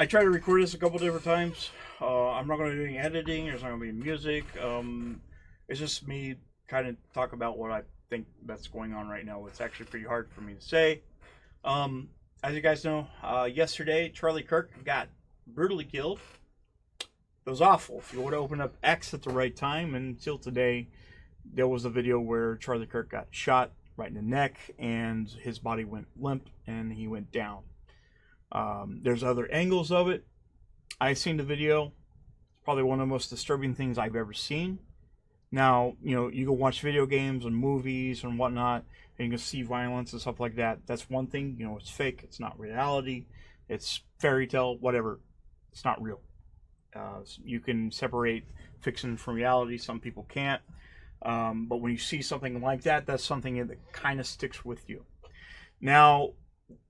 I tried to record this a couple different times. I'm not going to do any editing. There's not going to be music. It's just me kind of talk about what I think that's going on right now. It's actually pretty hard for me to say. As you guys know, yesterday Charlie Kirk got brutally killed. It was awful. If you would have opened up X at the right time, and until today, there was a video where Charlie Kirk got shot right in the neck, and his body went limp, and he went down. There's other angles of it. I've seen the video. It's probably one of the most disturbing things I've ever seen. Now, you can watch video games and movies and whatnot, and you can see violence and stuff like that. That's one thing. It's fake. It's not reality. It's fairy tale, whatever. It's not real. You can separate fiction from reality. Some people can't. But when you see something like that, that's something that kind of sticks with you. Now,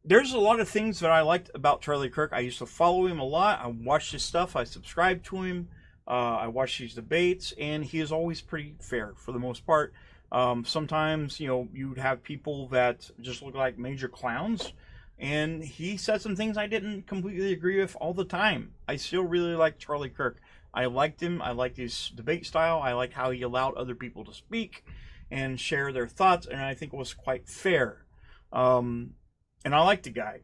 there's a lot of things that I liked about Charlie Kirk. I used to follow him a lot. I watched his stuff. I subscribed to him. I watched these debates, and he is always pretty fair for the most part. Sometimes, you'd have people that just look like major clowns, and he said some things I didn't completely agree with all the time. I still really like Charlie Kirk. I liked him. I liked his debate style. I liked how he allowed other people to speak and share their thoughts, and I think it was quite fair. And I like the guy.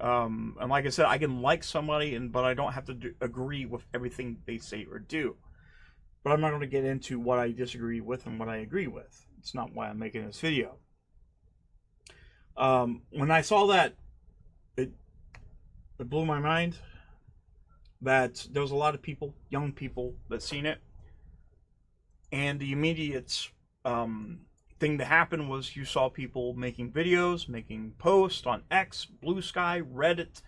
And like I said, I can like somebody, but I don't have to agree with everything they say or do. But I'm not going to get into what I disagree with and what I agree with. It's not why I'm making this video. When I saw that, it blew my mind that there was a lot of people, young people, that seen it. And the immediate thing that happened was you saw people making videos, making posts on X, Blue Sky, Reddit,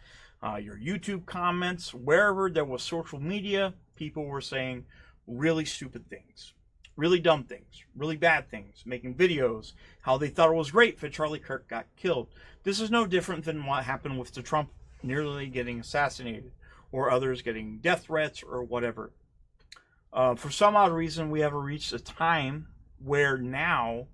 your YouTube comments, wherever there was social media, people were saying really stupid things, really dumb things, really bad things, making videos, how they thought it was great that Charlie Kirk got killed. This is no different than what happened with the Trump nearly getting assassinated, or others getting death threats, or whatever. For some odd reason, we have reached a time where now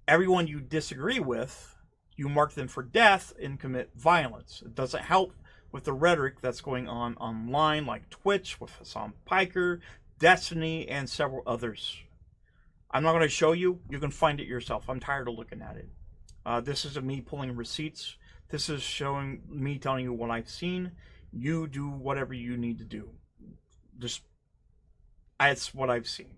everyone you disagree with, you mark them for death and commit violence. It doesn't help with the rhetoric that's going on online, like Twitch with Hassan Piker, Destiny, and several others. I'm not going to show you. You can find it yourself. I'm tired of looking at it. This is me pulling receipts. This is showing me telling you what I've seen. You do whatever you need to do. That's what I've seen.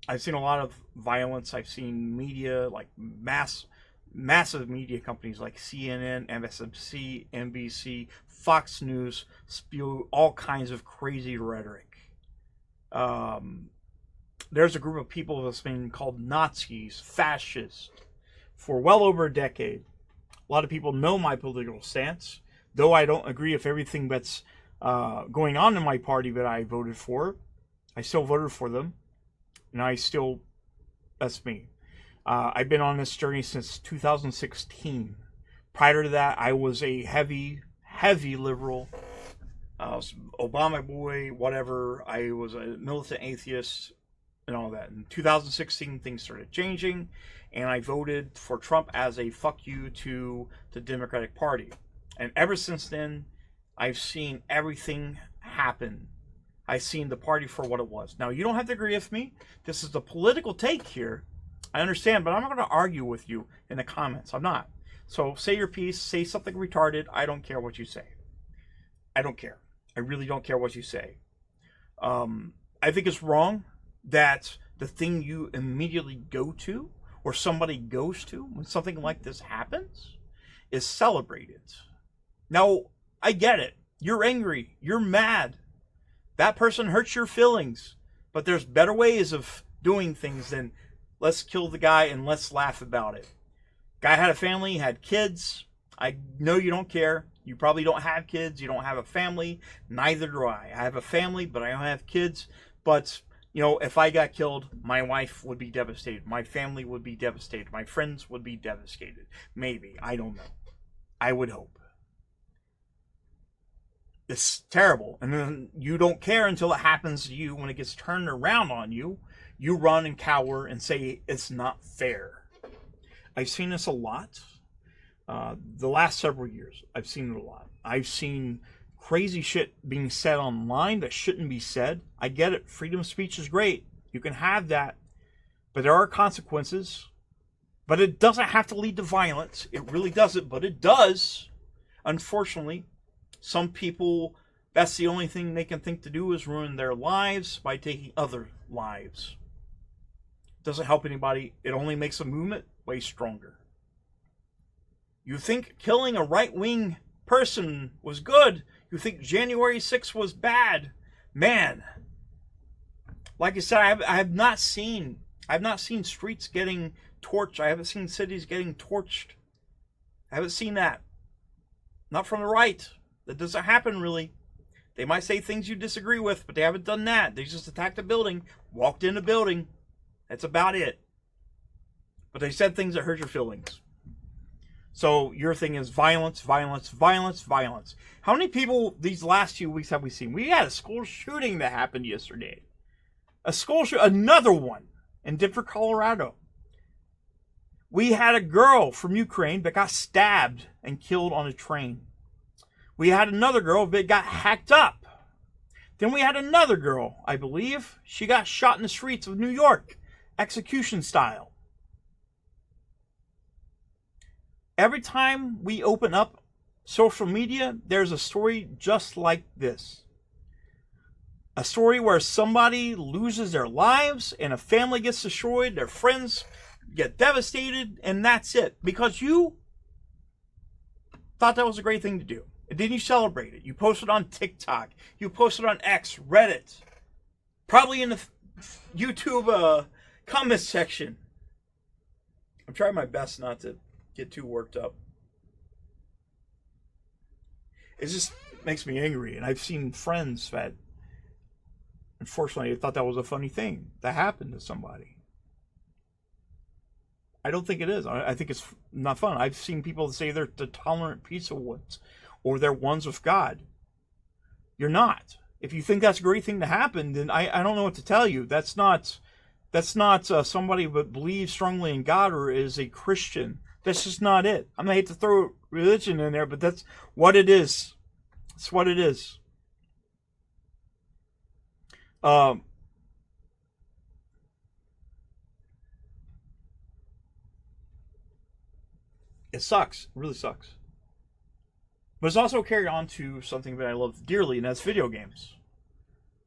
I've seen a lot of violence. I've seen media, like massive media companies like CNN, MSNBC, NBC, Fox News spew all kinds of crazy rhetoric. There's a group of people that's been called Nazis, fascists, for well over a decade. A lot of people know my political stance, though I don't agree with everything that's going on in my party that I voted for. I still voted for them. And that's me. I've been on this journey since 2016. Prior to that, I was a heavy liberal. I was Obama boy, whatever. I was a militant atheist and all that. In 2016, things started changing, and I voted for Trump as a fuck you to the Democratic Party. And ever since then, I've seen everything happen. I've seen the party for what it was. Now, you don't have to agree with me. This is the political take here. I understand, but I'm not going to argue with you in the comments. I'm not. So say your piece. Say something retarded. I don't care what you say. I don't care. I really don't care what you say. I think it's wrong that the thing you immediately go to, or somebody goes to, when something like this happens, is celebrated. Now, I get it. You're angry. You're mad. That person hurts your feelings. But there's better ways of doing things than let's kill the guy and let's laugh about it. Guy had a family, he had kids. I know you don't care. You probably don't have kids. You don't have a family. Neither do I. I have a family, but I don't have kids. But, if I got killed, my wife would be devastated. My family would be devastated. My friends would be devastated. Maybe. I don't know. I would hope. It's terrible. And then you don't care until it happens to you. When it gets turned around on you, you run and cower and say it's not fair. I've seen this a lot. The last several years, I've seen it a lot. I've seen crazy shit being said online that shouldn't be said. I get it. Freedom of speech is great. You can have that. But there are consequences. But it doesn't have to lead to violence. It really doesn't, but it does. Unfortunately, some people, that's the only thing they can think to do is ruin their lives by taking other lives. It doesn't help anybody. It only makes a movement way stronger. You think killing a right-wing person was good. You think January 6th was bad. Man, like I said, I have not seen streets getting torched. I haven't seen cities getting torched. I haven't seen that. Not from the right. That doesn't happen, really. They might say things you disagree with, but they haven't done that. They just attacked a building, walked in a building. That's about it. But they said things that hurt your feelings. So your thing is violence, violence, violence, violence. How many people these last few weeks have we seen? We had a school shooting that happened yesterday. Another one in Denver, Colorado. We had a girl from Ukraine that got stabbed and killed on a train. We had another girl that got hacked up. Then we had another girl, I believe. She got shot in the streets of New York, execution style. Every time we open up social media, there's a story just like this. A story where somebody loses their lives and a family gets destroyed, their friends get devastated, and that's it. Because you thought that was a great thing to do. And then you celebrate it. You post it on TikTok. You post it on X, Reddit. Probably in the YouTube comments section. I'm trying my best not to get too worked up. It just makes me angry. And I've seen friends that, unfortunately, thought that was a funny thing that happened to somebody. I don't think it is. I think it's not fun. I've seen people say they're the tolerant piece of woods, or they're ones with God. You're not. If you think that's a great thing to happen, then I don't know what to tell you. That's not somebody that believes strongly in God or is a Christian. That's just not it. I hate to throw religion in there, but that's what it is. It's what it is. It sucks. It really sucks. But it's also carried on to something that I love dearly, and that's video games.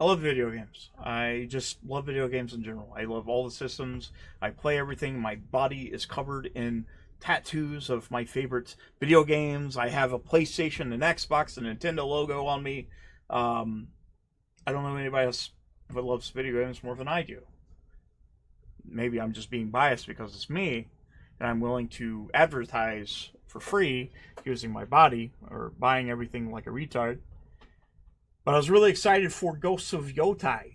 I love video games. I just love video games in general. I love all the systems. I play everything. My body is covered in tattoos of my favorite video games. I have a PlayStation, an Xbox, a Nintendo logo on me. I don't know anybody else that loves video games more than I do. Maybe I'm just being biased because it's me, and I'm willing to advertise for free using my body or buying everything like a retard. But I was really excited for Ghosts of Yotei.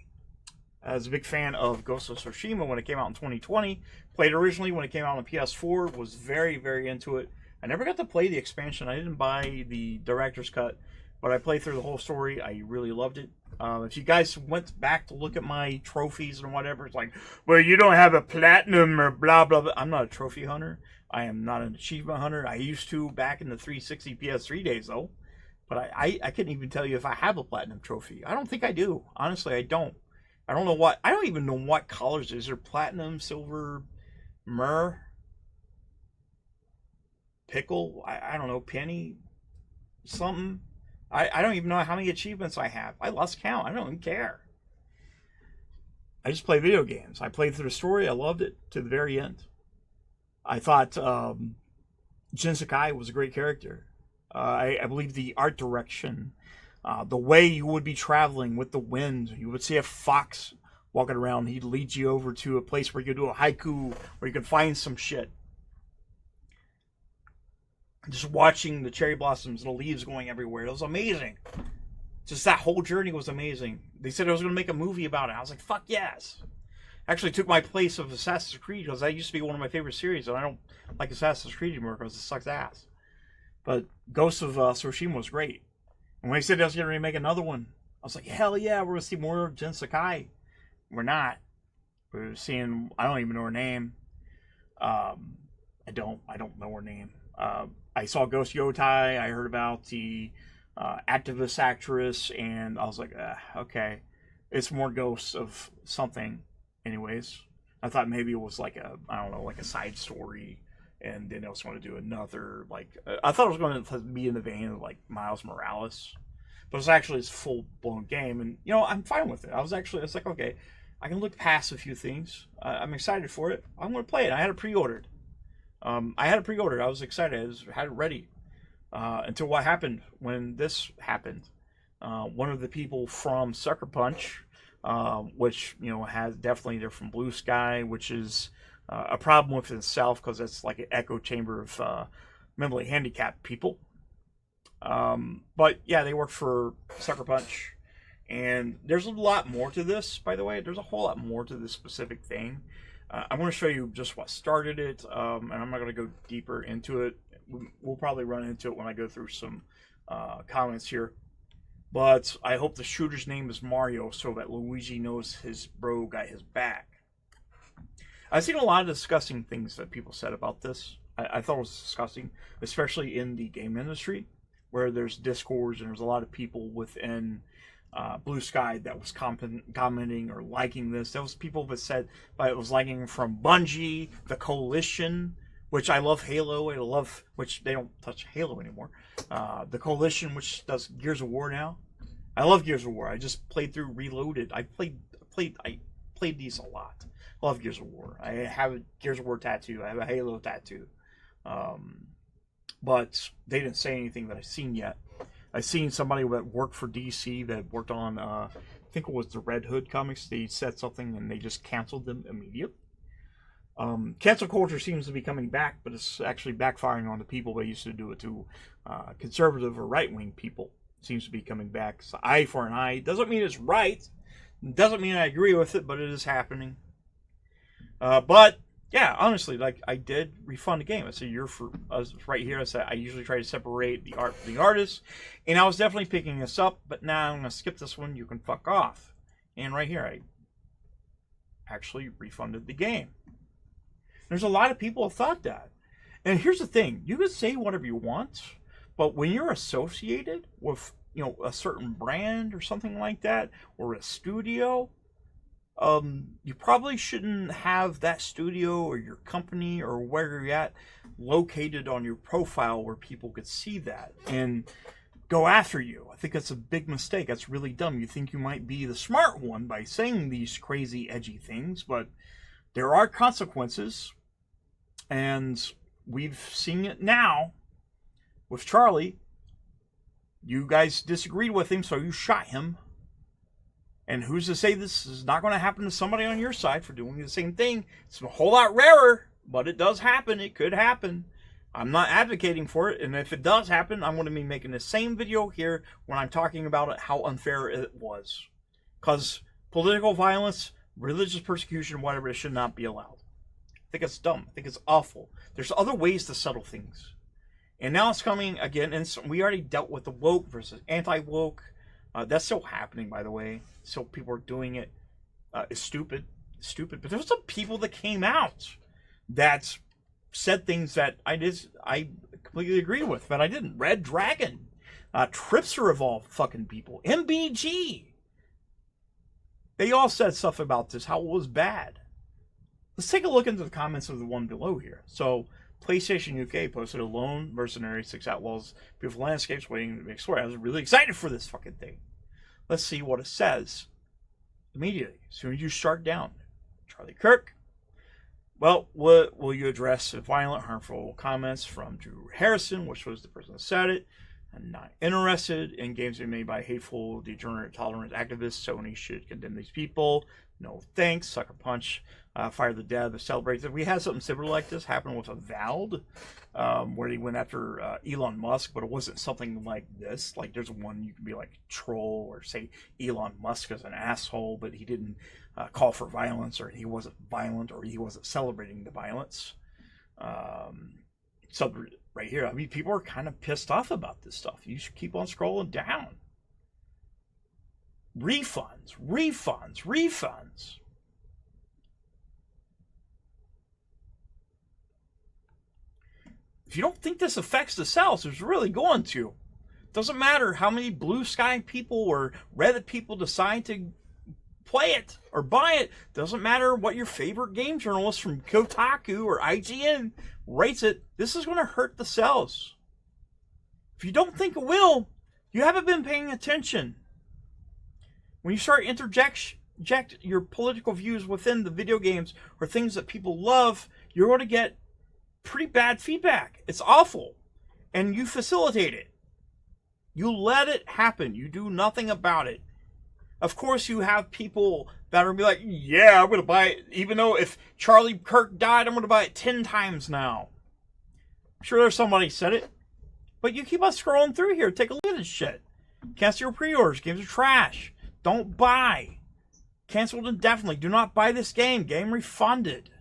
I was a big fan of Ghost of Tsushima when it came out in 2020. Played it originally when it came out on PS4. Was very, very into it. I never got to play the expansion. I didn't buy the director's cut, but I played through the whole story. I really loved it. If you guys went back to look at my trophies and whatever, it's like, well, you don't have a platinum or blah, blah, blah. I'm not a trophy hunter. I am not an achievement hunter. I used to back in the 360 PS3 days, though. But I couldn't even tell you if I have a platinum trophy. I don't think I do. Honestly, I don't. I don't know what. I don't even know what colors. Is there platinum, silver, myrrh, pickle? I don't know. Penny, something. I don't even know how many achievements I have. I lost count. I don't even care. I just play video games. I played through the story. I loved it to the very end. I thought Jin Sakai was a great character. I believe the art direction, the way you would be traveling with the wind, you would see a fox walking around. He'd lead you over to a place where you could do a haiku, where you could find some shit. Just watching the cherry blossoms and the leaves going everywhere. It was amazing. Just that whole journey was amazing. They said I was going to make a movie about it. I was like, fuck yes. Actually took my place of Assassin's Creed because that used to be one of my favorite series, and I don't like Assassin's Creed anymore because it sucks ass. But Ghost of Tsushima was great. And when they said I was going to make another one, I was like, hell yeah, we're going to see more of Jin Sakai. We're not. We're seeing, I don't even know her name. I don't know her name. I saw Ghost Yotei. I heard about the activist actress, and I was like, okay, it's more ghosts of something. Anyways, I thought maybe it was like I don't know, like a side story, and then I was going to do another I thought it was going to be in the vein of like Miles Morales, but it's actually this full blown game, and I'm fine with it. It's like, okay, I can look past a few things. I'm excited for it. I'm going to play it. I had it pre-ordered. I was excited. I had it ready. Until what happened when this happened. One of the people from Sucker Punch, which has definitely they're from Blue Sky, which is a problem with itself because it's like an echo chamber of mentally handicapped people. But yeah, they work for Sucker Punch, and there's a lot more to this. By the way, there's a whole lot more to this specific thing. I'm going to show you just what started it, and I'm not going to go deeper into it. We'll probably run into it when I go through some comments here. But I hope the shooter's name is Mario so that Luigi knows his bro got his back. I've seen a lot of disgusting things that people said about this. I thought it was disgusting, especially in the game industry, where there's discourse and there's a lot of people within Blue Sky that was commenting or liking this. There was people that said it was liking from Bungie, the Coalition, which I love Halo, which they don't touch Halo anymore. The Coalition, which does Gears of War now. I love Gears of War. I just played through Reloaded. I played these a lot. I love Gears of War. I have a Gears of War tattoo. I have a Halo tattoo. But they didn't say anything that I've seen yet. I've seen somebody that worked for DC that worked on, I think it was the Red Hood comics. They said something and they just canceled them immediately. Cancel culture seems to be coming back, but it's actually backfiring on the people that used to do it to conservative or right-wing people. It seems to be coming back. It's eye for an eye. Doesn't mean it's right. Doesn't mean I agree with it, but it is happening. But yeah, honestly, I did refund the game. I said right here. I said I usually try to separate the art from the artist, and I was definitely picking this up. But now I'm gonna skip this one. You can fuck off. And right here, I actually refunded the game. There's a lot of people who thought that. And here's the thing. You can say whatever you want, but when you're associated with, a certain brand or something like that, or a studio, you probably shouldn't have that studio or your company or where you're at located on your profile where people could see that and go after you. I think that's a big mistake. That's really dumb. You think you might be the smart one by saying these crazy, edgy things, but there are consequences, and we've seen it now with Charlie. You guys disagreed with him, so you shot him. And who's to say this is not going to happen to somebody on your side for doing the same thing? It's a whole lot rarer, but it does happen. It could happen. I'm not advocating for it, and if it does happen, I'm going to be making the same video here when I'm talking about it, how unfair it was. Because political violence, religious persecution, whatever, it should not be allowed. I think it's dumb. I think it's awful. There's other ways to settle things. And now it's coming again, and we already dealt with the woke versus anti-woke. That's still happening, by the way. Still people are doing it. It's stupid. It's stupid. But there's some people that came out that said things that I completely agree with, but I didn't. Red Dragon. Tripser of all fucking people. MBG. They all said stuff about this, how it was bad. Let's take a look into the comments of the one below here. So, PlayStation UK posted a lone mercenary, 6 outlaws, beautiful landscapes waiting to be explored. I was really excited for this fucking thing. Let's see what it says immediately. As soon as you start down. Charlie Kirk. Well, what will you address violent, harmful comments from Drew Harrison, which was the person that said it? I'm not interested in games being made by hateful, degenerate, tolerant activists. Sony should condemn these people. No thanks. Sucker Punch. Fire the Dead. The Celebrate. We had something similar like this happen with Avowed, where he went after Elon Musk, but it wasn't something like this. Like, there's one you can be like troll or say Elon Musk is an asshole, but he didn't call for violence, or he wasn't violent, or he wasn't celebrating the violence. So right here, I mean, people are kind of pissed off about this stuff. You should keep on scrolling down. Refunds, refunds, refunds. If you don't think this affects the sales, it's really going to. Doesn't matter how many Blue Sky people or Reddit people decide to play it or buy it. Doesn't matter what your favorite game journalist from Kotaku or IGN rates it. This is going to hurt the sales. If you don't think it will, you haven't been paying attention. When you start interject your political views within the video games or things that people love, you're going to get pretty bad feedback. It's awful. And you facilitate it. You let it happen. You do nothing about it. Of course, you have people that are going to be like, yeah, I'm going to buy it. Even though if Charlie Kirk died, I'm going to buy it 10 times now. I'm sure there's somebody said it. But you keep on scrolling through here. Take a look at this shit. Cancel your pre-orders. Games are trash. Don't buy. Canceled indefinitely. Do not buy this game. Game refunded.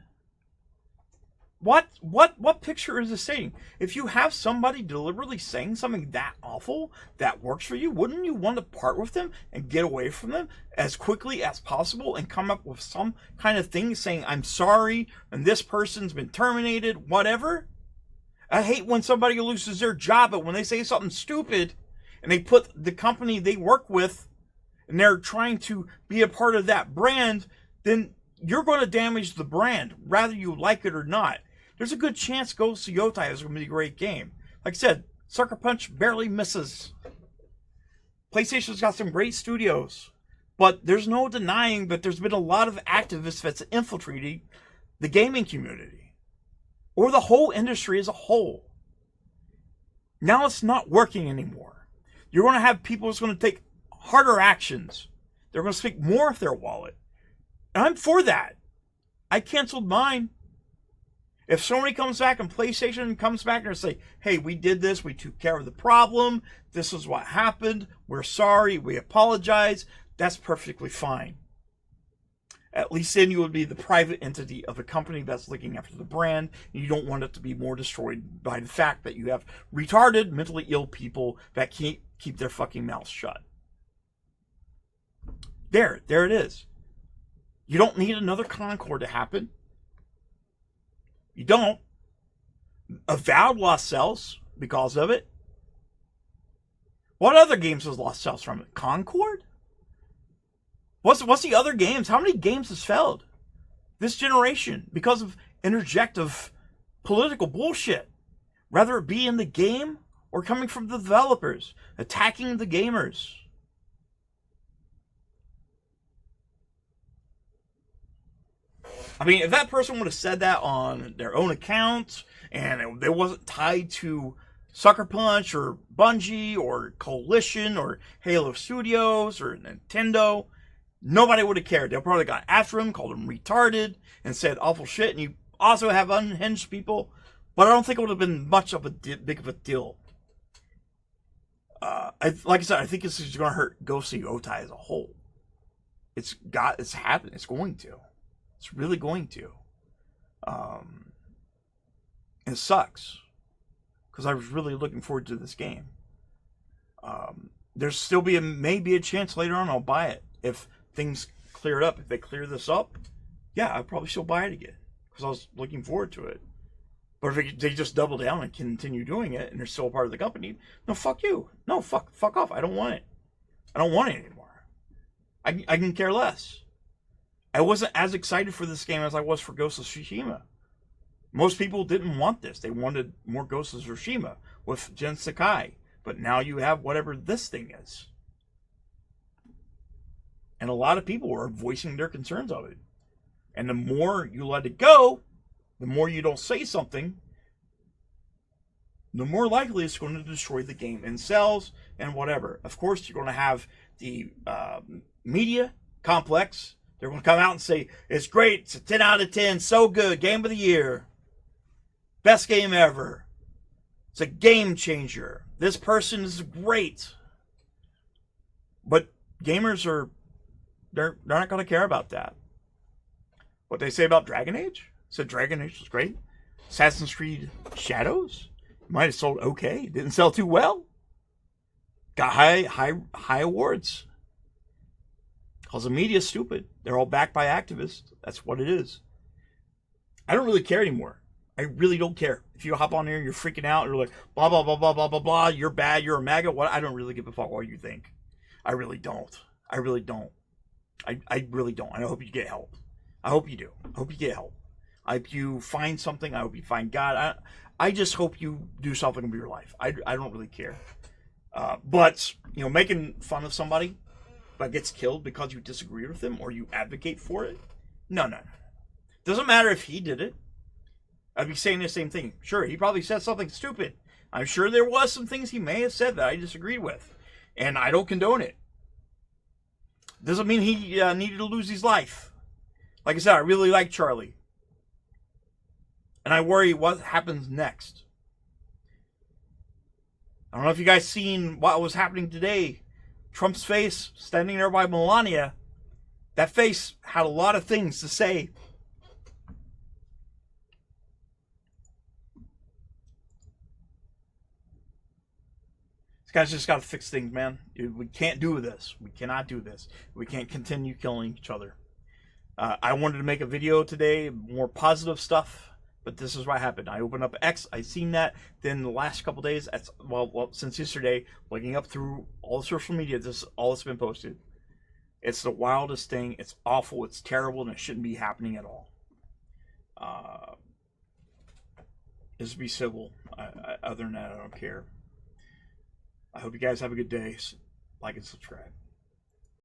What picture is this saying? If you have somebody deliberately saying something that awful that works for you, wouldn't you want to part with them and get away from them as quickly as possible and come up with some kind of thing saying, I'm sorry, and this person's been terminated, whatever? I hate when somebody loses their job, but when they say something stupid and they put the company they work with and they're trying to be a part of that brand, then you're going to damage the brand, whether you like it or not. There's a good chance Ghost of Yotei is going to be a great game. Like I said, Sucker Punch barely misses. PlayStation's got some great studios, but there's no denying that there's been a lot of activists that's infiltrating the gaming community or the whole industry as a whole. Now it's not working anymore. You're going to have people who's going to take harder actions. They're going to speak more of their wallet. And I'm for that. I canceled mine. If Sony comes back and PlayStation comes back and say, hey, we did this, we took care of the problem, this is what happened, we're sorry, we apologize, that's perfectly fine. At least then you would be the private entity of a company that's looking after the brand, and you don't want it to be more destroyed by the fact that you have retarded, mentally ill people that can't keep their fucking mouths shut. There it is. You don't need another Concord to happen. You don't. Avowed lost sales because of it. What other games has lost sales from it? Concord? What's the other games? How many games has failed this generation because of interjective political bullshit? Whether it be in the game or coming from the developers, attacking the gamers. I mean, if that person would have said that on their own account and it wasn't tied to Sucker Punch or Bungie or Coalition or Halo Studios or Nintendo, nobody would have cared. They probably got after him, called him retarded, and said awful shit. And you also have unhinged people, but I don't think it would have been much of a big of a deal. Like I said, I think this is going to hurt Ghost of Yotei as a whole. It's happening. It's going to. It's really going to. It sucks. Because I was really looking forward to this game. There's still maybe a chance later on I'll buy it. If things clear it up. If they clear this up, yeah, I'll probably still buy it again. Because I was looking forward to it. But if they just double down and continue doing it and they're still a part of the company, no, fuck you. No, fuck off. I don't want it. I don't want it anymore. I can care less. I wasn't as excited for this game as I was for Ghost of Tsushima. Most people didn't want this. They wanted more Ghost of Tsushima with Gen Sakai. But now you have whatever this thing is. And a lot of people are voicing their concerns of it. And the more you let it go, the more you don't say something, the more likely it's going to destroy the game in sales and whatever. Of course, you're going to have the media complex. They're going to come out and say, it's great, it's a 10 out of 10, so good, game of the year. Best game ever. It's a game changer. This person is great. But gamers they're not going to care about that. What they say about Dragon Age? Said Dragon Age was great. Assassin's Creed Shadows might have sold okay. Didn't sell too well. Got high awards. Because the media's stupid. They're all backed by activists. That's what it is. I don't really care anymore. I really don't care. If you hop on here and you're freaking out, and you're like, blah, blah, blah, blah, blah, blah, blah, you're bad, you're a MAGA, what? I don't really give a fuck what you think. I really don't. I really don't. I really don't. I hope you get help. I hope you do. I hope you get help. I hope you find something. I hope you find God. I just hope you do something with your life. I don't really care. But, you know, making fun of somebody that gets killed because you disagree with them or you advocate for it, no. Doesn't matter if he did it. I'd be saying the same thing. Sure, he probably said something stupid. I'm sure there was some things he may have said that I disagreed with. And I don't condone it. Doesn't mean he needed to lose his life. Like I said, I really like Charlie. And I worry what happens next. I don't know if you guys seen what was happening today. Trump's face standing there by Melania. That face had a lot of things to say. This guy's just got to fix things, man. We can't do this. We cannot do this. We can't continue killing each other. I wanted to make a video today, more positive stuff. But this is what happened. I opened up X. I seen that. Then the last couple days, well, since yesterday, looking up through all the social media, this is all that's been posted. It's the wildest thing. It's awful. It's terrible, and it shouldn't be happening at all. Just be civil. Other than that, I don't care. I hope you guys have a good day. Like and subscribe.